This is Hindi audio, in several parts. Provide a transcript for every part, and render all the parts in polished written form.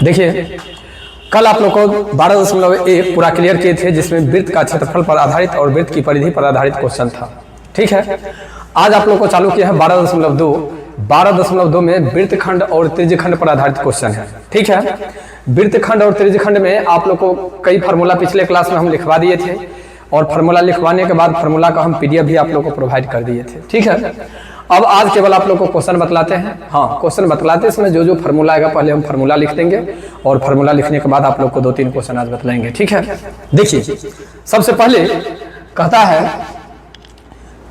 देखिए कल आप लोग को 12.1 पूरा क्लियर किए थे, जिसमें वृत्त का क्षेत्रफल पर आधारित और वृत्त की परिधि पर आधारित क्वेश्चन था। ठीक है, आज आप लोग को चालू किया है 12.2। 12.2 में वृत्तखंड और त्रिज्यखंड पर आधारित क्वेश्चन है। ठीक है, वृत्तखंड और त्रिज्यखंड में आप लोग को कई फार्मूला पिछले क्लास में हम लिखवा दिए थे, और फार्मूला लिखवाने के बाद फार्मूला का हम पीडीएफ भी आप लोग को प्रोवाइड कर दिए थे। ठीक है, अब आज केवल आप लोग को क्वेश्चन बतलाते हैं। हाँ, क्वेश्चन बतलाते इसमें जो जो फार्मूला आएगा पहले हम फार्मूला लिख देंगे, और फार्मूला लिखने के बाद आप लोग को 2-3 क्वेश्चन आज बतलाएंगे। ठीक है, देखिए सबसे पहले कहता है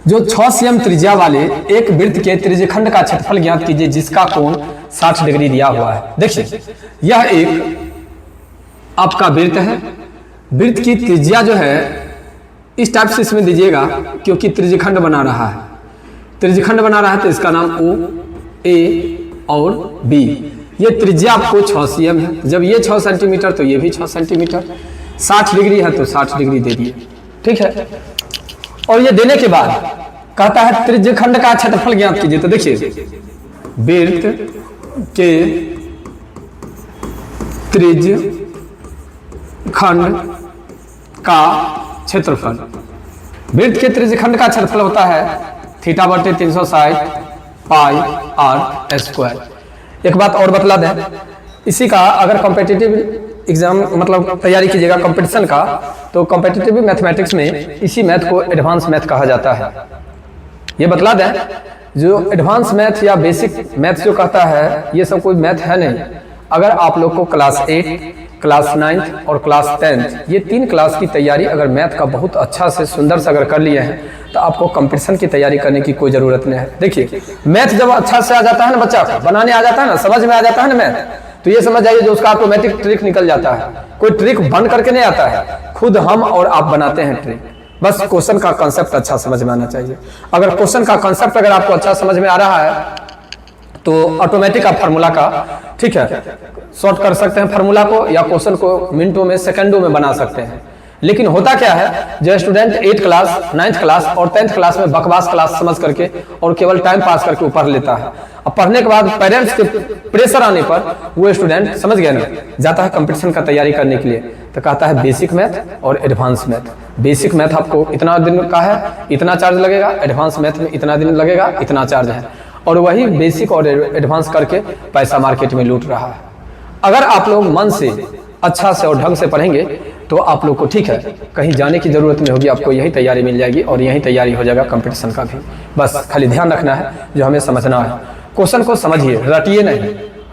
जो 6 cm त्रिज्या वाले एक वृत्त के त्रिज्यखंड का क्षेत्रफल ज्ञात कीजिए जिसका कोण 60 डिग्री दिया हुआ है। देखिए यह एक आपका वृत्त है, वृत्त की त्रिज्या जो है इस टाइप से इसमें दीजिएगा, क्योंकि त्रिज्यखंड बना रहा है। त्रिज्यखंड बना रहा है तो इसका नाम O, A और B। ये त्रिज्या आपको 6 cm है, जब ये 6 सेंटीमीटर तो ये भी 6 सेंटीमीटर, 60 डिग्री है तो 60 डिग्री दे दिए। ठीक है, और ये देने के बाद कहता है त्रिज्यखंड का क्षेत्रफल ज्ञात कीजिए। तो देखिए वृत्त के त्रिज्यखंड का क्षेत्रफल, वृत्त के त्रिज्यखंड का क्षेत्रफल होता है θ/360 πr²। एक बात और बतला दें, इसी का अगर कॉम्पिटिटिव एग्जाम मतलब तैयारी कीजिएगा कंपटीशन का, तो कॉम्पिटिटिव मैथमेटिक्स में इसी मैथ को एडवांस मैथ कहा जाता है। ये बतला दें, जो एडवांस मैथ या बेसिक मैथ जो कहता है ये सब कोई मैथ है नहीं। अगर आप लोग को क्लास 8, क्लास 9 और क्लास 10 ये 3 क्लास की तैयारी अगर मैथ का बहुत अच्छा से सुंदर से अगर कर लिए हैं तो आपको कंपटीशन की तैयारी करने की कोई जरूरत नहीं है। देखिए मैथ जब अच्छा से आ जाता है ना, बच्चा को बनाने आ जाता है ना, समझ में आ जाता है ना मैथ, तो ये समझ जाइए जो उसका ऑटोमेटिक ट्रिक निकल जाता है। कोई ट्रिक बन करके नहीं आता है, खुद हम और आप बनाते हैं ट्रिक। बस क्वेश्चन का कॉन्सेप्ट अच्छा समझ में आना चाहिए। अगर क्वेश्चन का कॉन्सेप्ट अगर आपको अच्छा समझ में आ रहा है तो ऑटोमेटिक आप फार्मूला का, ठीक है, शॉर्ट कर सकते हैं फार्मूला को, या क्वेश्चन को मिनटों में सेकंडों में बना सकते हैं। लेकिन होता क्या है, जो student 8th class, 9th class और 10th क्लास में बकवास क्लास समझ करके और केवल टाइम पास करके वो पढ़ लेता है। अब पढ़ने के बाद पेरेंट्स के प्रेशर आने पर वो स्टूडेंट समझ गया ना, जाता है कंपटीशन का तैयारी करने के लिए, तो कहता है बेसिक मैथ और एडवांस मैथ। बेसिक मैथ आपको इतना दिन का है, इतना चार्ज लगेगा, एडवांस मैथ में इतना दिन लगेगा, इतना चार्ज है, और वही बेसिक और एडवांस करके पैसा मार्केट में लूट रहा है। अगर आप लोग मन से अच्छा से और ढंग से पढ़ेंगे तो आप लोग को, ठीक है, कहीं जाने की जरूरत नहीं होगी, आपको यही तैयारी मिल जाएगी और यही तैयारी हो जाएगा कंपटीशन का भी। बस खाली ध्यान रखना है, जो हमें समझना है, क्वेश्चन को समझिए, रटिए नहीं।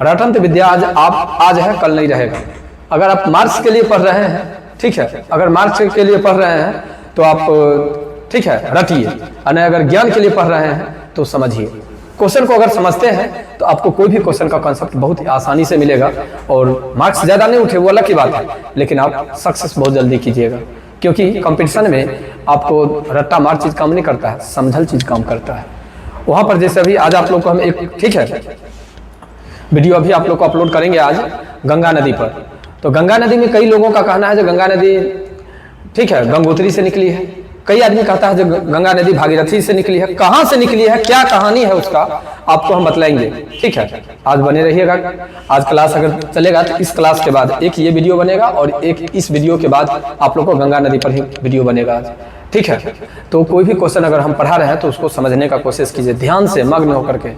रटन तो विद्या आज है कल नहीं रहेगा। अगर आप मार्क्स के लिए पढ़ रहे हैं, ठीक है, अगर मार्क्स के लिए पढ़ रहे हैं तो आप, ठीक है, रटिए, और अगर ज्ञान के लिए पढ़ रहे हैं तो समझिए। क्वेश्चन को अगर समझते हैं तो आपको कोई भी क्वेश्चन का कॉन्सेप्ट बहुत ही आसानी से मिलेगा, और मार्क्स ज़्यादा नहीं उठे वो अलग की बात है, लेकिन आप सक्सेस बहुत जल्दी कीजिएगा। क्योंकि कंपटीशन में आपको रट्टा मार चीज़ काम नहीं करता है, समझल चीज़ काम करता है। वहाँ पर जैसे अभी आज आप लोग को हम एक, ठीक है, वीडियो अभी आप लोग को अपलोड करेंगे आज गंगा नदी पर। तो गंगा नदी में कई लोगों का कहना है जो गंगा नदी, ठीक है, गंगोत्री से निकली है। कई आदमी कहता है जो गंगा नदी भागीरथी से निकली है। कहाँ से निकली है, क्या कहानी है उसका, आपको हम बतलाएंगे। ठीक है, आज बने रहिएगा। आज क्लास अगर चलेगा तो इस क्लास के बाद एक ये वीडियो बनेगा, और एक इस वीडियो के बाद आप लोग को गंगा नदी पर ही वीडियो बनेगा आज। ठीक है, तो कोई भी क्वेश्चन अगर हम पढ़ा रहे हैं तो उसको समझने का कोशिश कीजिए, ध्यान से मग्न होकर के।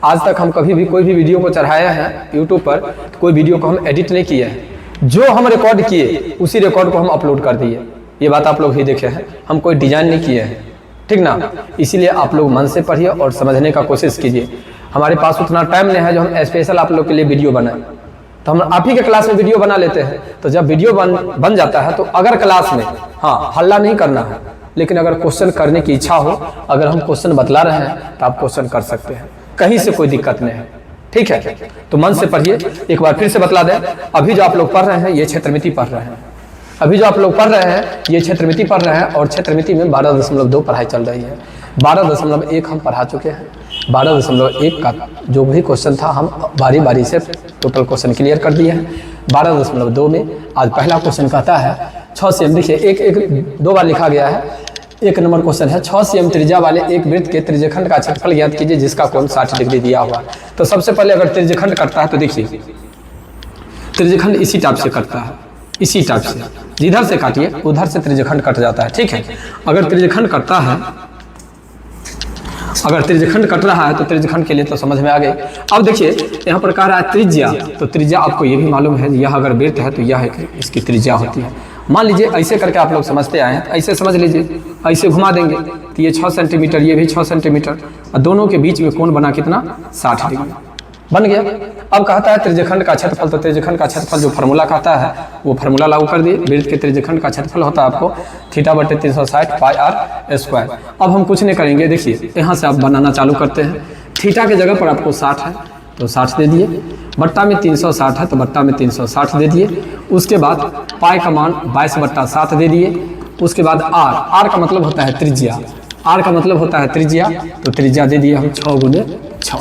आज तक हम कभी भी कोई भी वीडियो को चढ़ाया है यूट्यूब पर, तो कोई वीडियो को हम एडिट नहीं किए हैं, जो हम रिकॉर्ड किए उसी रिकॉर्ड को हम अपलोड कर दिए। ये बात आप लोग भी देखे हैं, हम कोई डिजाइन नहीं किए हैं, ठीक ना। इसीलिए आप लोग मन से पढ़िए और समझने का कोशिश कीजिए। हमारे पास उतना टाइम नहीं है जो हम स्पेशल आप लोग के लिए वीडियो बनाएं, तो हम आप ही के क्लास में वीडियो बना लेते हैं। तो जब वीडियो बन जाता है तो अगर क्लास में, हाँ, हल्ला नहीं करना है, लेकिन अगर क्वेश्चन करने की इच्छा हो, अगर हम क्वेश्चन बतला रहे हैं तो आप क्वेश्चन कर सकते हैं, कहीं से कोई दिक्कत नहीं है। ठीक है, तो मन से पढ़िए। एक बार फिर से बतला दें, अभी जो आप लोग पढ़ रहे हैं ये क्षेत्रमिति पढ़ रहे हैं, अभी जो आप लोग पढ़ रहे हैं ये क्षेत्रमिति पढ़ रहे हैं, और क्षेत्रमिति में 12.2 पढ़ाई चल रही है। 12.1 हम पढ़ा चुके हैं। 12.1 का जो भी क्वेश्चन था हम बारी बारी से टोटल क्वेश्चन क्लियर कर दिए हैं। 12.2 में आज पहला क्वेश्चन कहता है 6 cm, देखिए एक 2 बार लिखा गया है। 1 नंबर क्वेश्चन है, 6 cm त्रिज्या वाले एक वृत्त के त्रिज्यखंड का क्षेत्रफल ज्ञात कीजिए जिसका कोण 60 डिग्री दिया हुआ। तो सबसे पहले अगर त्रिज्यखंड करता है तो देखिए त्रिज्यखंड इसी टाइप से कटता है, इसी टाइप से, जिधर से काटिए उधर से त्रिज्यखंड कट जाता है। ठीक है, अगर त्रिज्यखंड कटता है, अगर त्रिज्यखंड कट रहा है तो त्रिज्यखंड के लिए तो समझ में आ गई। अब देखिए यहाँ पर कह रहा है त्रिज्या, तो त्रिज्या आपको ये भी मालूम है, यह अगर वृत्त है तो यह इसकी त्रिज्या होती है। मान लीजिए ऐसे करके आप लोग समझते आए हैं, तो ऐसे समझ लीजिए, ऐसे घुमा देंगे तो ये 6 सेंटीमीटर, ये भी 6 सेंटीमीटर, और दोनों के बीच में कोण बना कितना, 60 डिग्री बन गया। अब कहता है त्रिज्यखंड का क्षेत्रफल, तो त्रिज्यखंड का क्षेत्रफल जो फार्मूला कहता है वो फार्मूला लागू कर दिए। वृत्त के त्रिज्यखंड का क्षेत्रफल होता है आपको θ/360 πr²। अब हम कुछ नहीं करेंगे, देखिए यहाँ से आप बनाना चालू करते हैं। थीटा के जगह पर आपको 60 है तो 60 दे दिए, बट्टा में 360 है तो बट्टा में 360 दे दिए। उसके बाद पाई का मान 22/7 दे दिए। उसके बाद आर का मतलब होता है त्रिज्या, आर का मतलब होता है त्रिज्या, तो त्रिज्या दे दिए हम 6 × 6।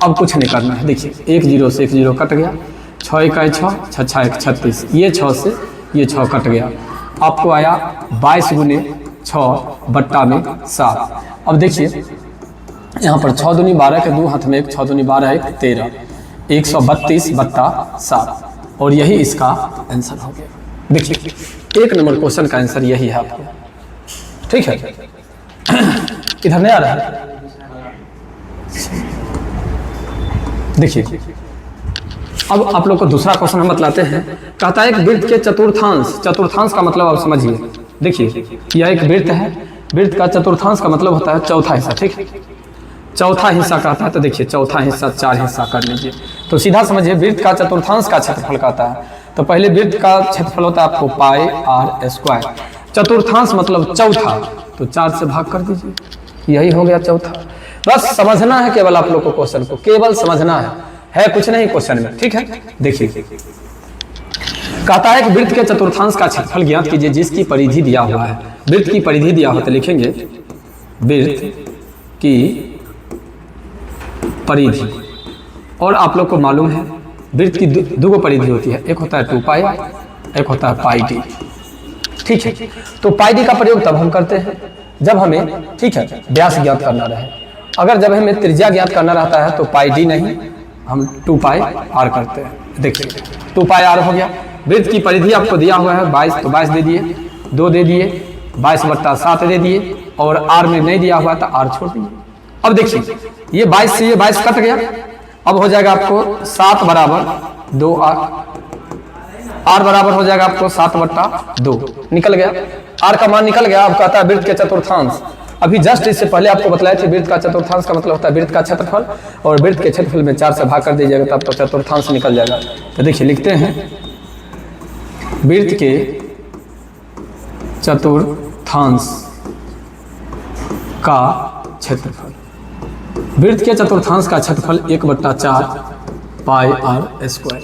अब कुछ नहीं करना है, देखिए 1 0 से 1 0 कट गया, 6 × 1 6, 6 × 1 36, ये 6 से ये 6 कट गया, आपको आया 22 × 6 बट्टा में 7। अब देखिए यहाँ पर 6 दूनी 12 के 2 हाथ में 1, 6 दूनी 12 1 13, 132/7, और यही इसका आंसर हो गया। देखिए 1 नंबर क्वेश्चन का आंसर यही है आपको। ठीक है, इधर नहीं आ रहा है, देखिए अब आप लोग को दूसरा क्वेश्चन हम बतलाते हैं। कहता है एक वृत्त के चतुर्थांश, चतुर्थांश का मतलब आप समझिए, देखिए यह एक वृत्त है, वृत्त का चतुर्थांश का मतलब होता है चौथा हिस्सा। ठीक है, चौथा हिस्सा कहता है, तो देखिए चौथा हिस्सा 4 हिस्सा कर लीजिए, तो सीधा समझिए वृत्त का चतुर्थांश का क्षेत्रफल कहता है। तो पहले वृत्त का क्षेत्रफल होता है आपको πr², चतुर्थांश मतलब चौथा, तो 4 से भाग कर दीजिए, यही हो गया चौथा। बस समझना है केवल आप लोग को, क्वेश्चन को केवल समझना है कुछ नहीं क्वेश्चन में। ठीक है, देखिए कहता है कि वृत्त के चतुर्थांश का क्षेत्रफल ज्ञात कीजिए जिसकी परिधि दिया हुआ है। वृत्त की परिधि दिया हो तो लिखेंगे वृत्त की परिधि, और आप लोग को मालूम है वृत्त की दो परिधि होती है, एक होता है 2π, एक होता है πd। ठीक है, तो πd का प्रयोग तब हम करते हैं जब हमें, ठीक है, व्यास ज्ञात करना रहे। अगर जब हमें त्रिज्या ज्ञात करना रहता है तो πd नहीं, हम 2πr करते हैं। देखिए 2πr हो गया। वृत्त की परिधि आपको दिया हुआ है 22, तो 22 दे दिए, 2 दे दिए, 22/7 दे दिए, और r में नहीं दिया हुआ तो r छोड़ दिए। अब देखिए ये 22 से ये 22 कट गया, अब हो जाएगा आपको 7 = 2r, r बराबर हो जाएगा आपको 7/2, निकल गया, r का मान निकल गया। अब कहता है वृत्त के चतुर्थांश, अभी जस्ट इससे पहले आपको बताया थे वृत्त का चतुर्थांश का मतलब होता है वृत्त का क्षेत्रफल, और वृत्त के क्षेत्रफल में 4 से भाग कर दीजिएगा तब तो चतुर्थांश निकल जाएगा। तो देखिए लिखते हैं वृत्त के चतुर्थांश का क्षेत्रफल, वृत्त के चतुर्थांश का क्षेत्रफल 1/4 πr²,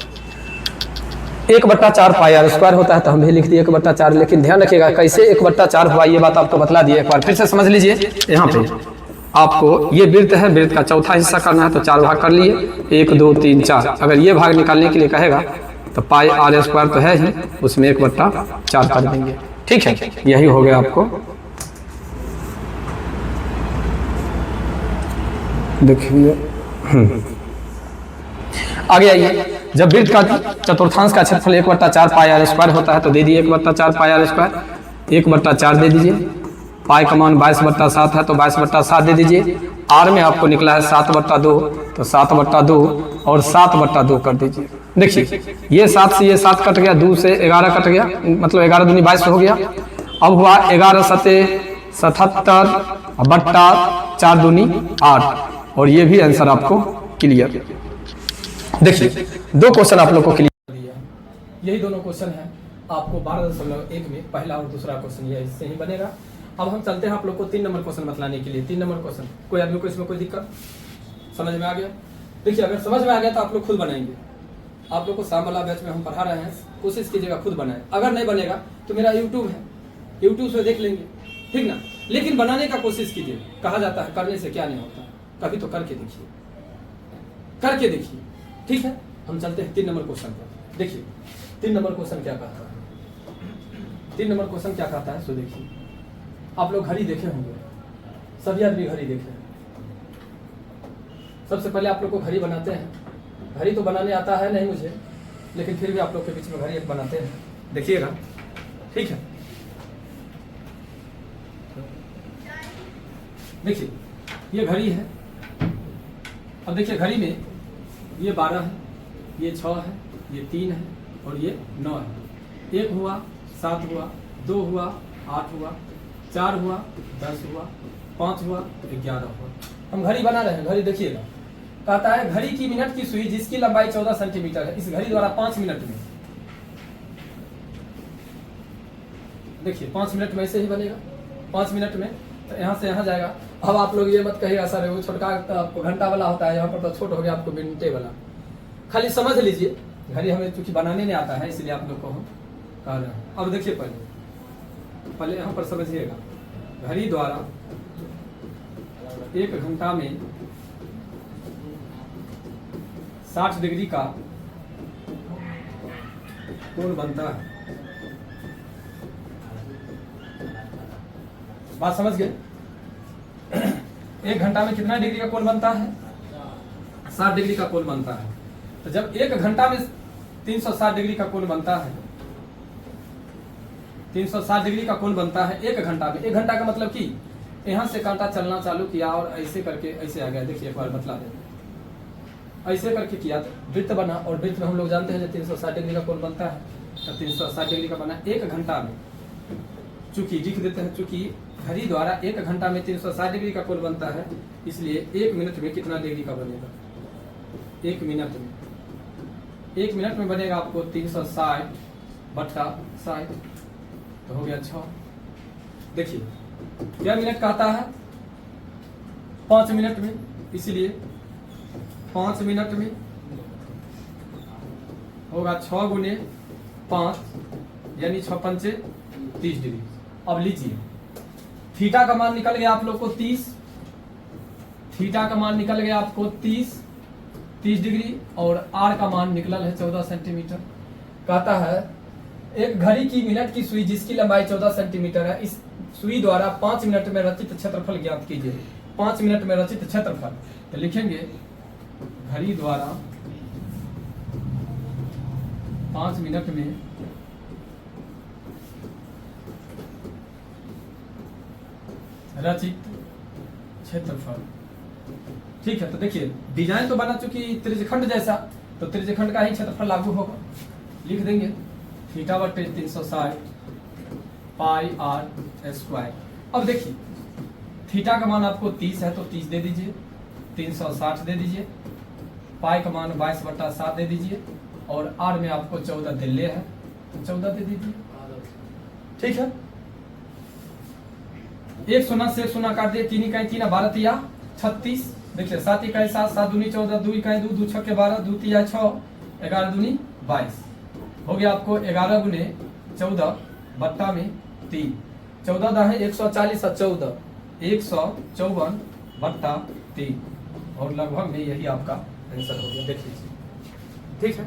1/4 πr² होता है, तो हम भी लिख दिए 1/4। लेकिन ध्यान रखिएगा कैसे 1/4 हुआ, ये बात आपको बतला दिए, एक बार फिर से समझ लीजिए। यहाँ पे आपको ये वृत्त है, वृत्त का चौथा हिस्सा करना है तो 4 भाग कर लिए, 1 2 3 4। अगर ये भाग निकालने के लिए कहेगा तो πr² तो है ही, उसमें 1/4 कर देंगे। ठीक है, यही हो गया आपको। देखिए आगे आइए, जब वृत्त का चतुर्थांश का क्षेत्रफल 1/4 πr² होता है तो दे दिए 1/4 πr², 1/4 दे दीजिए, पाई का मान 22/7 है तो 22/7 दे दीजिए, आर में आपको निकला है 7/2, तो 7/2 और 7/2 कर दीजिए। देखिए ये 7 से ये 7 कट गया, 2 से 11 कट गया, मतलब 11 दूनी 22 हो गया। अब हुआ 11 7 77 बट्टा 4 दूनी 8, और ये भी आंसर आपको क्लियर। देखिए 2 क्वेश्चन आप लोग को क्लियर दिया, यही दोनों क्वेश्चन हैं आपको 12.1 में, पहला और दूसरा क्वेश्चन ये इससे ही बनेगा। अब हम चलते हैं आप लोग को 3 नंबर क्वेश्चन बतलाने के लिए। 3 नंबर क्वेश्चन, कोई आदमी को इसमें कोई दिक्कत समझ में आ गया? देखिए अगर समझ में आ गया तो आप लोग खुद बनाएंगे, आप लोग को शाम वाला बैच में हम पढ़ा रहे हैं, कोशिश कीजिएगा खुद बनाए। अगर नहीं बनेगा तो मेरा यूट्यूब है, यूट्यूब से देख लेंगे, ठीक ना, लेकिन बनाने का कोशिश कीजिए। कहा जाता है करने से क्या नहीं होता, कभी तो करके देखिए, करके देखिए, ठीक है। हम चलते हैं 3 नंबर क्वेश्चन पर। देखिए 3 नंबर क्वेश्चन क्या कहता है, 3 नंबर क्वेश्चन क्या कहता है सो देखिए। आप लोग घड़ी देखे होंगे, सभी आदमी घड़ी देखे हैं। सबसे पहले आप लोग को घड़ी बनाते हैं, घड़ी तो बनाने आता है नहीं मुझे, लेकिन फिर भी आप लोग के बीच में घड़ी एक बनाते हैं, देखिएगा, ठीक है। देखिए ये घड़ी है, अब देखिए घड़ी में ये 12 है, ये 6 है, ये 3 है और ये 9 है। 1 हुआ, 7 हुआ, 2 हुआ, 8 हुआ, 4 हुआ, 10 हुआ, 5 हुआ, 11 हुआ। हम घड़ी बना रहे हैं, घड़ी देखिएगा, कहता है घड़ी की मिनट की सुई जिसकी लंबाई 14 सेंटीमीटर है, इस घड़ी द्वारा 5 मिनट में, देखिए 5 मिनट में ऐसे ही बनेगा, 5 मिनट में तो यहाँ से यहाँ जाएगा। अब आप लोग ये मत कहिएगा सर वो छोटका घंटा वाला होता है, यहाँ पर तो छोट हो गया आपको मिनटे वाला। खाली समझ लीजिए, घड़ी हमें चूंकि बनाने नहीं आता है इसलिए आप लोग को हम कह रहे हैं। अब देखिए पहले यहाँ पर समझिएगा, घड़ी द्वारा 1 घंटा में 60 डिग्री का कोण बनता है। बात समझ गए? 1 घंटा में कितना डिग्री का कोण बनता है? 60 डिग्री का कोण बनता है। तो जब 1 घंटा में 360 डिग्री का कोण बनता है, 360 डिग्री का कोण बनता है 1 घंटा में। 1 घंटा का मतलब कि यहाँ से कांटा चलना चालू किया और ऐसे करके ऐसे आ गया। देखिए एक बार बतला दें, ऐसे करके किया तो वृत्त बना, और वृत्त में हम लोग जानते हैं जो 360 डिग्री का कोण बनता है, तो 360 डिग्री का बना 1 घंटा में। चूंकि लिख देते हैं, चूंकि घड़ी द्वारा 1 घंटा में 360 डिग्री का कोण बनता है, इसलिए 1 मिनट में कितना डिग्री का बनेगा? 1 मिनट में, 1 मिनट में बनेगा आपको 360 बटा 60, तो हो गया 6। देखिए क्या मिनट कहता है? 5 मिनट में, इसलिए 5 मिनट में होगा 6 गुने 5 यानी 6 पंचे 30 डिग्री। अब लीजिए थीटा का मान निकल गया आप लोग को 30, थीटा का मान निकल गया आपको 30 डिग्री, और आर का मान निकला है 14 सेंटीमीटर। कहता है एक घड़ी की मिनट की सुई जिसकी लंबाई 14 सेंटीमीटर है, इस सुई द्वारा 5 मिनट में रचित क्षेत्रफल ज्ञात कीजिए। 5 मिनट में रचित क्षेत्रफल, तो लिखेंगे घड़ी द्वारा 5 मिनट में रचित क्षेत्रफल। ठीक है, तो देखिए डिजाइन तो बना चुकी त्रिज्यखंड जैसा, तो त्रिज्यखंड का ही क्षेत्रफल लागू होगा। लिख देंगे थीटा बटे 360 पाई आर स्क्वायर। अब देखिए थीटा का मान आपको 30 है तो 30 दे दीजिए, 360 दे दीजिए, पाई का मान 22 बटा 7 दे दीजिए, और आर में आपको 14 दिल्ले है तो 14 दे दीजिए। ठीक है, 1 शून्य से 1 शून्य काट दिए, 3 इकाई 3 12 तिया 36। देखिए 7 इकाई 7, 7 दूनी 14, 2 इकाई 2, 2 छक्के 12, 2 तिया 6, 11 दूनी 22। हो गया आपको 11 गुने 14 बट्टा में 3, 14 दा है 140 और 14 154 बट्टा 3, और लगभग में यही आपका आंसर हो गया। देख लीजिए, ठीक है।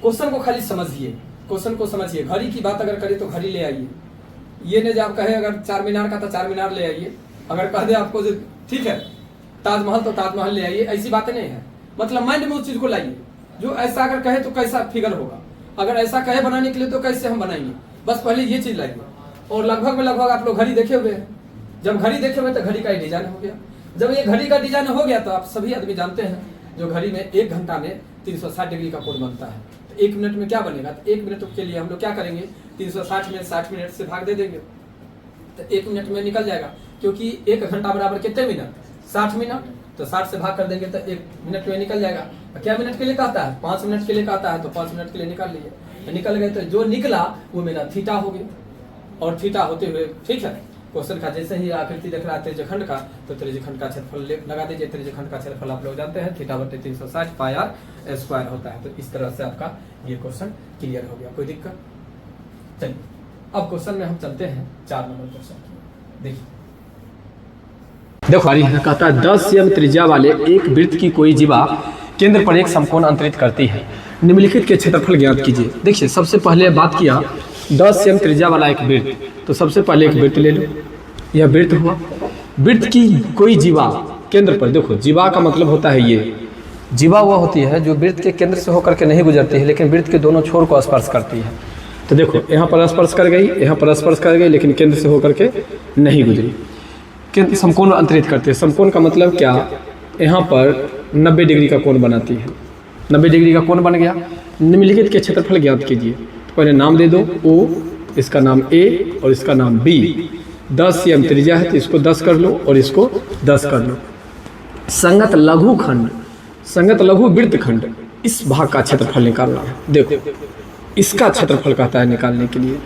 क्वेश्चन को खाली समझिए, क्वेश्चन को समझिए। घड़ी की बात अगर करें तो घड़ी ले आइए, ये नहीं आप कहे अगर 4 मीनार का तो 4 मीनार ले आइए, अगर कह दे आपको ठीक है ताजमहल तो ताजमहल ले आइए, ऐसी बातें नहीं है। मतलब माइंड में उस चीज को लाइए, जो ऐसा अगर कहे तो कैसा फिगर होगा, अगर ऐसा कहे बनाने के लिए तो कैसे हम बनाएंगे, बस पहले ये चीज लाइए। और लगभग में लगभग आप लोग घड़ी देखे हुए हैं, जब घड़ी देखे हुए तो घड़ी का डिजाइन हो गया। जब ये घड़ी का डिजाइन हो गया तो आप सभी आदमी जानते हैं जो घड़ी में 1 घंटा में 360 डिग्री का कोण बनता है, तो 1 मिनट में क्या बनेगा? तो 1 मिनट के लिए हम लोग क्या करेंगे, 360 में 60 मिनट से भाग दे देंगे तो 1 मिनट में निकल जाएगा, क्योंकि 1 घंटा बराबर कितने मिनट? 60 मिनट, तो 60 से भाग कर देंगे तो 1 मिनट में निकल जाएगा। क्या मिनट के लिए कहता है? 5 मिनट के लिए कहता है, तो 5 मिनट के लिए निकाल लीजिए। तो निकल गए, तो जो निकला वो मेरा थीटा हो गया, और थीटा होते हुए ठीक है क्वेश्चन का जैसे ही आकृति देख रहा है त्रिज्यखंड का, तो त्रिज्यखंड का क्षेत्रफल लगा दीजिए। त्रिज्यखंड का क्षेत्रफल आप लोग जानते हैं थीटा बटे 360 पाई आर स्क्वायर होता है। तो इस तरह से आपका ये क्वेश्चन क्लियर हो गया, कोई दिक्कत? चलिए अब क्वेश्चन में हम चलते हैं 4 नंबर क्वेश्चन। देखिए देखो कहता है 10 सेम त्रिज्या वाले एक वृत्त की कोई जीवा केंद्र पर एक समकोण अंतरित करती है, निम्नलिखित के क्षेत्रफल ज्ञात कीजिए। देखिए सबसे पहले बात किया 10 सेम त्रिज्या वाला एक वृत्त, तो सबसे पहले एक वृत्त ले लो, यह वृत्त हुआ। वृत्त की कोई जीवा केंद्र पर, देखो जीवा का मतलब होता है ये जीवा वो होती है जो वृत्त के केंद्र से होकर के नहीं गुजरती है, लेकिन वृत्त के दोनों छोर को स्पर्श करती है। तो देखो यहाँ पर स्पर्श कर गई, यहाँ पर स्पर्श कर गई, लेकिन केंद्र से होकर के नहीं गुजरी। केंद्र समकोण अंतरित करते हैं। समकोण का मतलब क्या, यहाँ पर 90 डिग्री का कोण बनाती है। 90 डिग्री का कोण बन गया। निम्नलिखित के क्षेत्रफल ज्ञात कीजिए। तो पहले नाम दे दो, ओ, इसका नाम ए और इसका नाम बी। 10 cm त्रिज्या है तो इसको 10 कर लो और इसको 10 कर लो। संगत लघु खंड, संगत लघु वृत्त खंड, इस भाग का क्षेत्रफल निकालना है। देखो इसका क्षेत्रफल कहता है निकालने के लिए।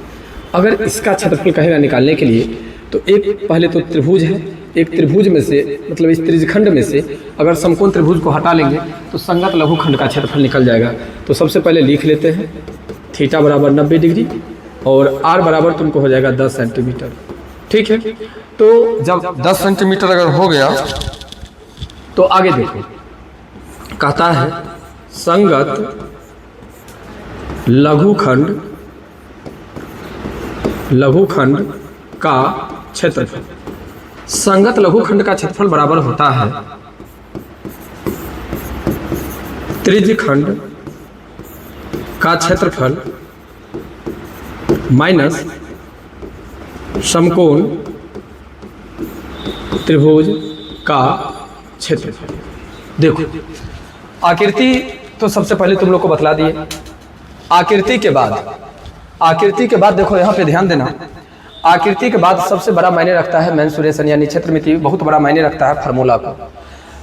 अगर इसका क्षेत्रफल कहेगा निकालने के लिए तो एक पहले तो त्रिभुज है, एक त्रिभुज में से मतलब इस त्रिज्यखंड में से अगर समकोण त्रिभुज को हटा लेंगे तो संगत लघु खंड का क्षेत्रफल निकल जाएगा। तो सबसे पहले लिख लेते हैं थीटा बराबर 90 डिग्री और आर बराबर तुमको हो जाएगा 10 सेंटीमीटर। ठीक है, तो जब 10 सेंटीमीटर अगर हो गया तो आगे देखो कहता है संगत लघुखंड का क्षेत्रफल। संगत लघुखंड का क्षेत्रफल बराबर होता है त्रिज्यखंड का क्षेत्रफल माइनस समकोण त्रिभुज का क्षेत्रफल। देखो आकृति तो सबसे पहले तुम लोग को बतला दिए। आकृति के बाद देखो यहाँ पे ध्यान देना, आकृति के बाद सबसे बड़ा मायने रखता है मेंसुरेशन यानी क्षेत्रमिति, बहुत बड़ा मायने रखता है फार्मूला का।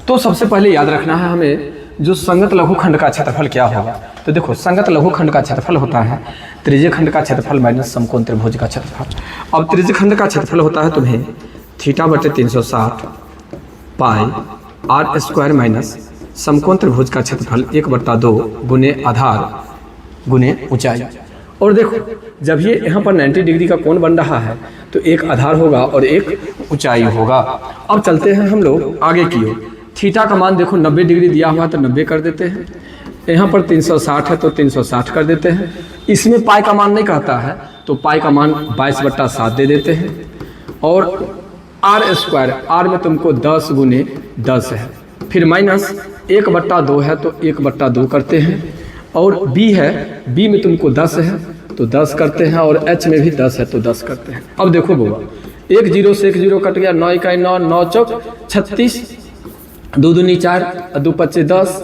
तो सबसे पहले याद रखना है हमें जो संगत लघुखंड का क्षेत्रफल क्या होगा। तो देखो संगत लघुखंड का क्षेत्रफल होता है त्रिज्यखंड का क्षेत्रफल माइनस समकोण त्रिभुज का क्षेत्रफल। अब त्रिज्यखंड का क्षेत्रफल होता है तुम्हें थीटा बटे 360 पाई आर स्क्वायर माइनस समकोण त्रिभुज का क्षेत्रफल 1/2 गुने आधार गुने ऊंचाई। और देखो जब ये यहाँ पर 90 डिग्री का कोण बन रहा है तो एक आधार होगा और एक ऊंचाई होगा। अब चलते हैं हम लोग आगे की ओर। थीटा का मान देखो 90 डिग्री दिया हुआ तो 90 कर देते हैं, यहाँ पर 360 है तो 360 कर देते हैं। इसमें पाई का मान नहीं कहता है तो पाई का मान 22/7 दे देते हैं। और आर स्क्वायर, आर में तुमको 10 गुने 10 है, फिर माइनस 1/2 है तो 1/2 करते हैं। और बी है, बी में तुमको 10 है तो 10 करते हैं और एच में भी 10 है तो 10 करते हैं। अब देखो बाबा 1 0 से 1 0 कट गया, 9 इकाई 9, 9 चौक 36, 2 दूनी 4, 2 पच्चे 10,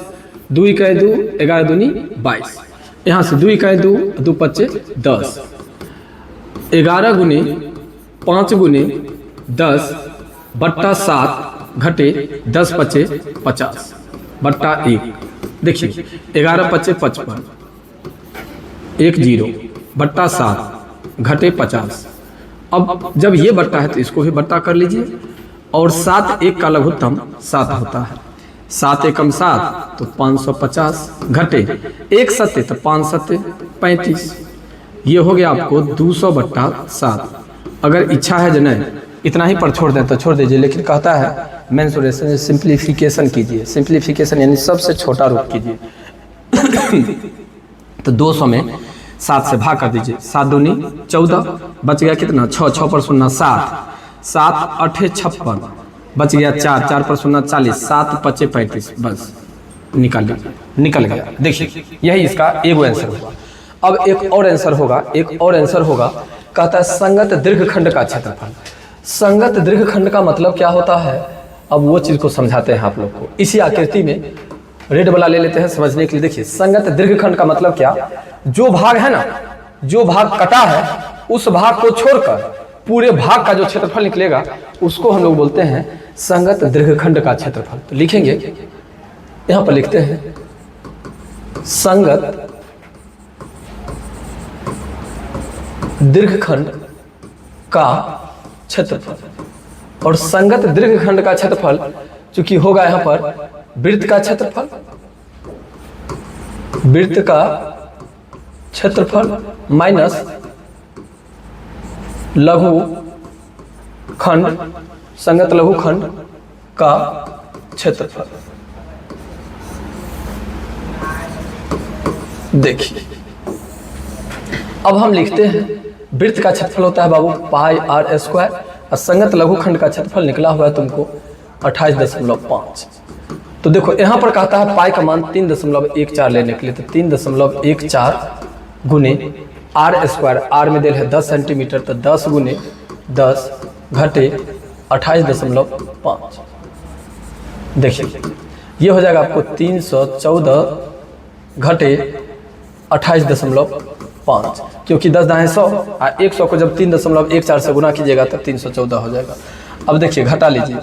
2 इकाई 2, 11 दूनी 22। यहाँ से 2 इकाई 2, 2 पच्चे 10, 11 गुने 5 गुने 10/7 घटे 10 पच्चे 50/1। देखिए 11 पच्चे 55, 10/7 घटे 50। अब जब ये बट्टा है तो इसको भी बट्टा कर लीजिए। और 7 1 का लघुत्तम 7 होता है, 7 एकम 7 तो 550 घटे 1 सत्य तो 5 सत्य 35। ये हो गया आपको 200/7। अगर इच्छा है जन इतना ही पर छोड़ दें तो छोड़ दीजिए, लेकिन कहता है मेंसुरेशन सिंप्लीफिकेशन कीजिए। सिंप्लीफिकेशन यानी सबसे छोटा रूप कीजिए। तो 200 में 7 से भाग कर दीजिए, 7 दूनी 14, बच गया कितना 6, 6 पर 0 7, 7 8 56, बच गया 4, 4 पर 0 40, 7 5 35, बस निकल गया। देखिए यही इसका एक आंसर होगा। अब एक और आंसर होगा, कहता है संगत दीर्घखंड का क्षेत्रफल। संगत दीर्घखंड का मतलब क्या होता है, अब वो चीज को समझाते हैं आप लोग को। इसी आकृति में रेड वाला ले लेते हैं समझने के लिए। देखिए संगत दीर्घखंड का मतलब क्या, जो भाग है ना, जो भाग कटा है उस भाग को छोड़कर पूरे भाग का जो क्षेत्रफल निकलेगा उसको हम लोग बोलते हैं संगत दीर्घखंड का क्षेत्रफल। तो लिखेंगे, यहां पर लिखते हैं संगत दीर्घखंड का क्षेत्रफल। और संगत दीर्घखंड का क्षेत्रफल चूंकि होगा यहाँ पर वृत्त का क्षेत्रफल, वृत्त का क्षेत्रफल माइनस लघु खंड, संगत लघु खंड का क्षेत्रफल। देखिए अब हम लिखते हैं वृत्त का क्षेत्रफल होता है बाबू पाई आर स्क्वायर और संगत लघुखंड का क्षेत्रफल निकला हुआ है तुमको 28.5। तो देखो यहाँ पर कहता है पाई का मान 3.14 लेने के लिए, तो 3.14 गुने आर स्क्वायर, आर में दिल है 10 सेंटीमीटर, तो 10 गुने 10 घटे 28.5। देखिए ये हो जाएगा आपको 314 घटे 28.5, क्योंकि 10 दाएँ 100 और 100 को जब 3.14 से गुना कीजिएगा तो 314 हो जाएगा। अब देखिए घटा लीजिए,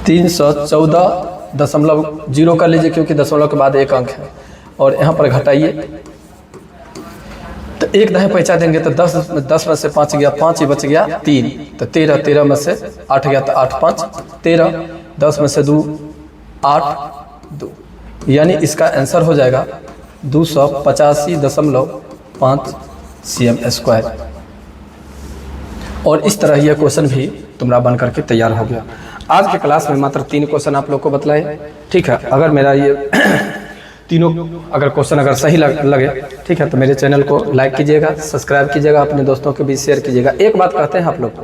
314.0 कर लीजिए, क्योंकि दशमलव के बाद एक अंक है, और यहाँ पर घटाइए तो एक दाएँ पैंचा देंगे तो 10 में से 5 गया, 5 ही बच गया 3, तो 13, 13 में से 8 गया तो 8 5 13, 10 में से 2 8 2, यानी इसका आंसर हो जाएगा 285.5 cm²। और इस तरह यह क्वेश्चन भी तुम्हारा बन करके तैयार हो गया। आज के क्लास में मात्र 3 क्वेश्चन आप लोग को बतलाए, ठीक है। अगर मेरा ये तीनों अगर क्वेश्चन अगर सही लगे, ठीक है, तो मेरे चैनल को लाइक कीजिएगा, सब्सक्राइब कीजिएगा, अपने दोस्तों के बीच शेयर कीजिएगा। एक बात कहते हैं आप लोग को,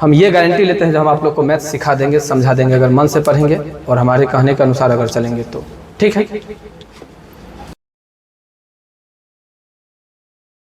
हम ये गारंटी लेते हैं जब हम आप लोग को मैथ सिखा देंगे, समझा देंगे, अगर मन से पढ़ेंगे और हमारे कहने के अनुसार अगर चलेंगे तो, ठीक है।